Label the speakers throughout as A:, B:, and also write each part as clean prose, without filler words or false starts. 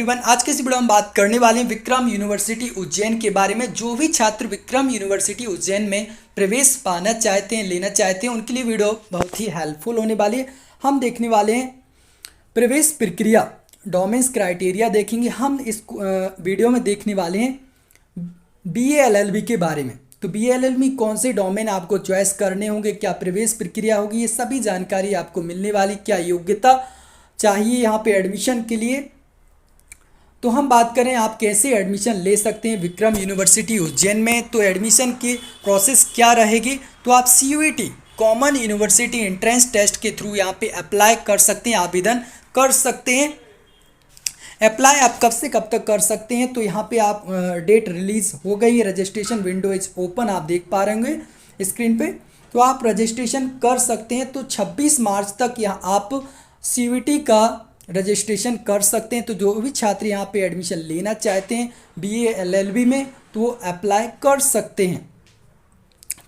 A: Everyone, आज के इस वीडियो में बात करने वाले हैं विक्रम यूनिवर्सिटी उज्जैन के बारे में। जो भी छात्र विक्रम यूनिवर्सिटी उज्जैन में प्रवेश पाना चाहते हैं, लेना चाहते हैं, उनके लिए वीडियो बहुत ही हेल्पफुल होने वाली है। हम देखने वाले हैं प्रवेश प्रक्रिया, डोमेन्स क्राइटेरिया देखेंगे। हम इस वीडियो में देखने वाले हैं BA LLB के बारे में। तो BA LLB कौन से डोमेन आपको चॉइस करने होंगे, क्या प्रवेश प्रक्रिया होगी, ये सभी जानकारी आपको मिलने वाली। क्या योग्यता चाहिए यहाँ पे एडमिशन के लिए। तो हम बात करें आप कैसे एडमिशन ले सकते हैं विक्रम यूनिवर्सिटी उज्जैन में। तो एडमिशन की प्रोसेस क्या रहेगी, तो आप CUET common university entrance test के थ्रू यहाँ पे अप्लाई कर सकते हैं, आवेदन कर सकते हैं। अप्लाई आप कब से कब तक कर सकते हैं, तो यहाँ पे आप डेट रिलीज हो गई है, रजिस्ट्रेशन विंडो इज ओपन, आप देख पा रहे होंगे स्क्रीन पे। तो आप रजिस्ट्रेशन कर सकते हैं। तो 26 मार्च तक यहाँ आप CUET का रजिस्ट्रेशन कर सकते हैं। तो जो भी छात्र यहाँ पे एडमिशन लेना चाहते हैं BA LLB में, तो वो अप्लाई कर सकते हैं।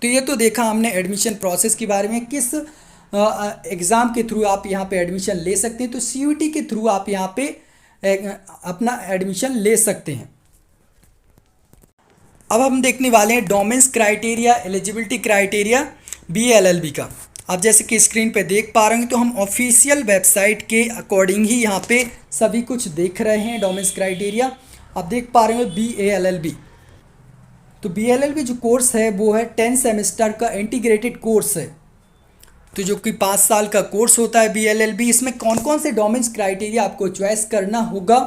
A: तो ये तो देखा हमने एडमिशन प्रोसेस के बारे में, किस एग्ज़ाम के थ्रू आप यहाँ पे एडमिशन ले सकते हैं। तो CUET के थ्रू आप यहाँ पे अपना एडमिशन ले सकते हैं। अब हम देखने वाले हैं domains criteria, eligibility criteria BA LLB का। आप जैसे कि स्क्रीन पे देख पा रहे हैं, तो हम ऑफिशियल वेबसाइट के अकॉर्डिंग ही यहाँ पे सभी कुछ देख रहे हैं। डोमेन्स क्राइटेरिया आप देख पा रहे हैं BA LLB। तो BA LLB जो कोर्स है वो है 10 सेमेस्टर का इंटीग्रेटेड कोर्स है। तो जो कि 5 साल का कोर्स होता है BA LLB। इसमें कौन कौन से डोमेन्स क्राइटेरिया आपको चॉइस करना होगा।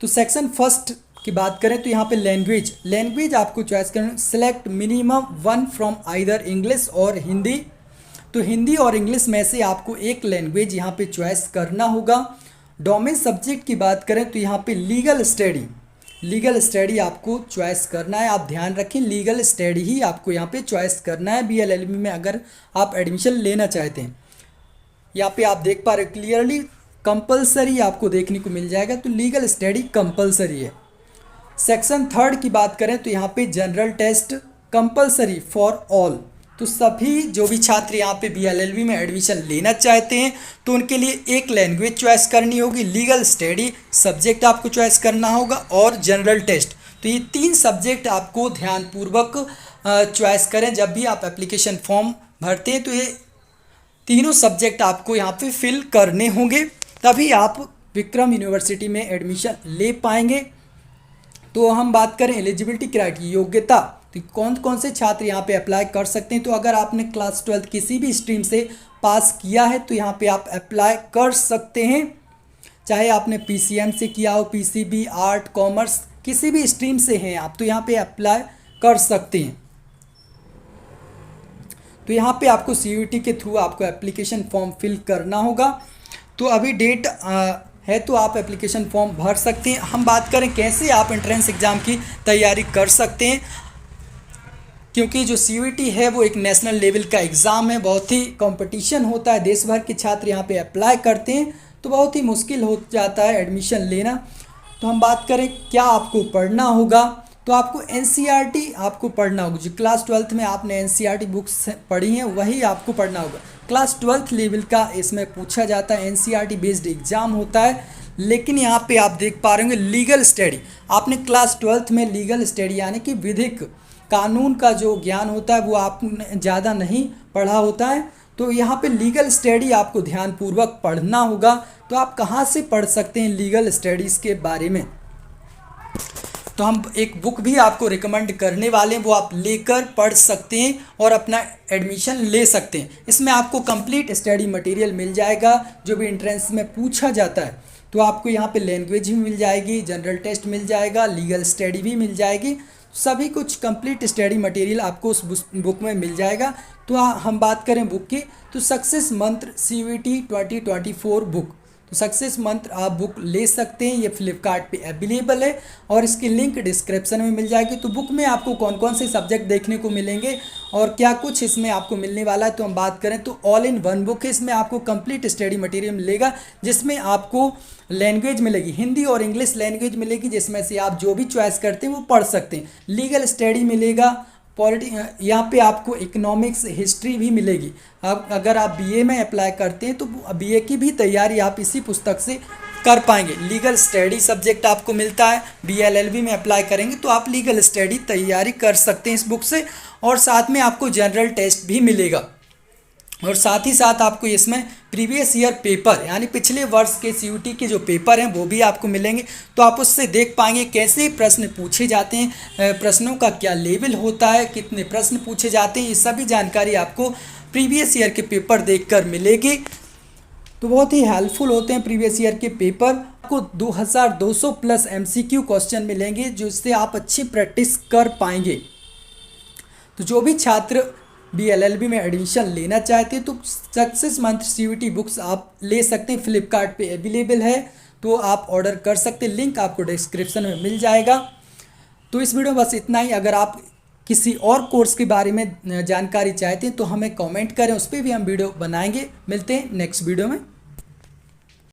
A: तो सेक्शन फर्स्ट की बात करें तो यहाँ पे लैंग्वेज आपको चॉइस करना। Select minimum 1 from either English और हिंदी। तो हिंदी और इंग्लिश में से आपको एक लैंग्वेज यहाँ पे चॉइस करना होगा। डोमेन सब्जेक्ट की बात करें तो यहाँ पे लीगल स्टडी आपको चॉइस करना है। आप ध्यान रखें, लीगल स्टडी ही आपको यहाँ पे चॉइस करना है BA LLB में अगर आप एडमिशन लेना चाहते हैं। यहाँ पे आप देख पा रहे क्लियरली कंपलसरी आपको देखने को मिल जाएगा। तो लीगल स्टडी कंपलसरी है। सेक्शन थर्ड की बात करें तो यहाँ पे general test compulsory for all. तो सभी जो भी छात्र यहाँ पे BA LLB में एडमिशन लेना चाहते हैं तो उनके लिए एक लैंग्वेज चॉइस करनी होगी, लीगल स्टडी सब्जेक्ट आपको चॉइस करना होगा और जनरल टेस्ट। तो ये 3 सब्जेक्ट आपको ध्यानपूर्वक चॉइस करें जब भी आप एप्लीकेशन फॉर्म भरते हैं। तो ये तीनों सब्जेक्ट आपको यहाँ पे फिल करने होंगे, तभी आप विक्रम यूनिवर्सिटी में एडमिशन ले पाएंगे। तो हम बात करें एलिजिबिलिटी क्राइटेरिया, योग्यता, तो कौन कौन से छात्र यहाँ पे अप्लाई कर सकते हैं। तो अगर आपने क्लास 12 किसी भी स्ट्रीम से पास किया है तो यहाँ पे आप अप्लाई कर सकते हैं। चाहे आपने PCM से किया हो, PCB, आर्ट, कॉमर्स, किसी भी स्ट्रीम से हैं आप, तो यहाँ पे अप्लाई कर सकते हैं। तो यहाँ पे आपको CUET के थ्रू आपको एप्लीकेशन फॉर्म फिल करना होगा। तो अभी डेट है तो आप एप्लीकेशन फॉर्म भर सकते हैं। हम बात करें कैसे आप एंट्रेंस एग्ज़ाम की तैयारी कर सकते हैं, क्योंकि जो CUET है वो एक नेशनल लेवल का एग्ज़ाम है, बहुत ही कंपटीशन होता है, देश भर के छात्र यहाँ पे अप्लाई करते हैं, तो बहुत ही मुश्किल हो जाता है एडमिशन लेना। तो हम बात करें क्या आपको पढ़ना होगा, तो आपको NCERT आपको पढ़ना होगा। जो क्लास 12th में आपने NCERT बुक्स पढ़ी हैं वही आपको पढ़ना होगा। क्लास 12th लेवल का इसमें पूछा जाता है, NCERT बेस्ड एग्ज़ाम होता है। लेकिन यहाँ पे आप देख पा रहे होंगे लीगल स्टडी, आपने क्लास 12th में लीगल स्टडी यानी कि विधिक कानून का जो ज्ञान होता है वो आपने ज़्यादा नहीं पढ़ा होता है। तो यहाँ पे लीगल स्टडी आपको ध्यानपूर्वक पढ़ना होगा। तो आप कहाँ से पढ़ सकते हैं लीगल स्टडीज़ के बारे में, तो हम एक बुक भी आपको रिकमेंड करने वाले हैं, वो आप लेकर पढ़ सकते हैं और अपना एडमिशन ले सकते हैं। इसमें आपको कंप्लीट स्टडी मटेरियल मिल जाएगा जो भी एंट्रेंस में पूछा जाता है। तो आपको यहाँ पे लैंग्वेज भी मिल जाएगी, जनरल टेस्ट मिल जाएगा, लीगल स्टडी भी मिल जाएगी, सभी कुछ कंप्लीट स्टडी मटेरियल आपको उस बुक में मिल जाएगा। तो हम बात करें बुक की, तो सक्सेस मंत्र CUET 2024 बुक, तो सक्सेस मंत्र आप बुक ले सकते हैं। ये फ्लिपकार्ट पे अवेलेबल है और इसकी लिंक डिस्क्रिप्शन में मिल जाएगी। तो बुक में आपको कौन कौन से सब्जेक्ट देखने को मिलेंगे और क्या कुछ इसमें आपको मिलने वाला है, तो हम बात करें तो ऑल इन वन बुक है। इसमें आपको कंप्लीट स्टडी मटेरियल मिलेगा, जिसमें आपको लैंग्वेज मिलेगी, हिंदी और इंग्लिश लैंग्वेज मिलेगी, जिसमें से आप जो भी चॉइस करते हैं वो पढ़ सकते हैं। लीगल स्टडी मिलेगा, यहाँ पे आपको इकोनॉमिक्स, हिस्ट्री भी मिलेगी। अब अगर आप BA में अप्लाई करते हैं तो BA की भी तैयारी आप इसी पुस्तक से कर पाएंगे। लीगल स्टडी सब्जेक्ट आपको मिलता है, BLLB में अप्लाई करेंगे तो आप लीगल स्टडी तैयारी कर सकते हैं इस बुक से, और साथ में आपको जनरल टेस्ट भी मिलेगा, और साथ ही साथ आपको इसमें प्रीवियस ईयर पेपर यानी पिछले वर्ष के CUT के जो पेपर हैं वो भी आपको मिलेंगे। तो आप उससे देख पाएंगे कैसे प्रश्न पूछे जाते हैं, प्रश्नों का क्या लेवल होता है, कितने प्रश्न पूछे जाते हैं, ये सभी जानकारी आपको प्रीवियस ईयर के पेपर देखकर मिलेगी। तो बहुत ही हेल्पफुल होते हैं प्रीवियस ईयर के पेपर। आपको 2200 प्लस MCQ क्वेश्चन मिलेंगे जिससे आप अच्छी प्रैक्टिस कर पाएंगे। तो जो भी छात्र BLLB में एडमिशन लेना चाहते हैं तो सक्सेस मंत्र CUT बुक्स आप ले सकते हैं, फ्लिपकार्ट पे अवेलेबल है, तो आप ऑर्डर कर सकते हैं, लिंक आपको डिस्क्रिप्शन में मिल जाएगा। तो इस वीडियो में बस इतना ही। अगर आप किसी और कोर्स के बारे में जानकारी चाहते हैं तो हमें कमेंट करें, उस पर भी हम वीडियो बनाएंगे। मिलते हैं नेक्स्ट वीडियो में।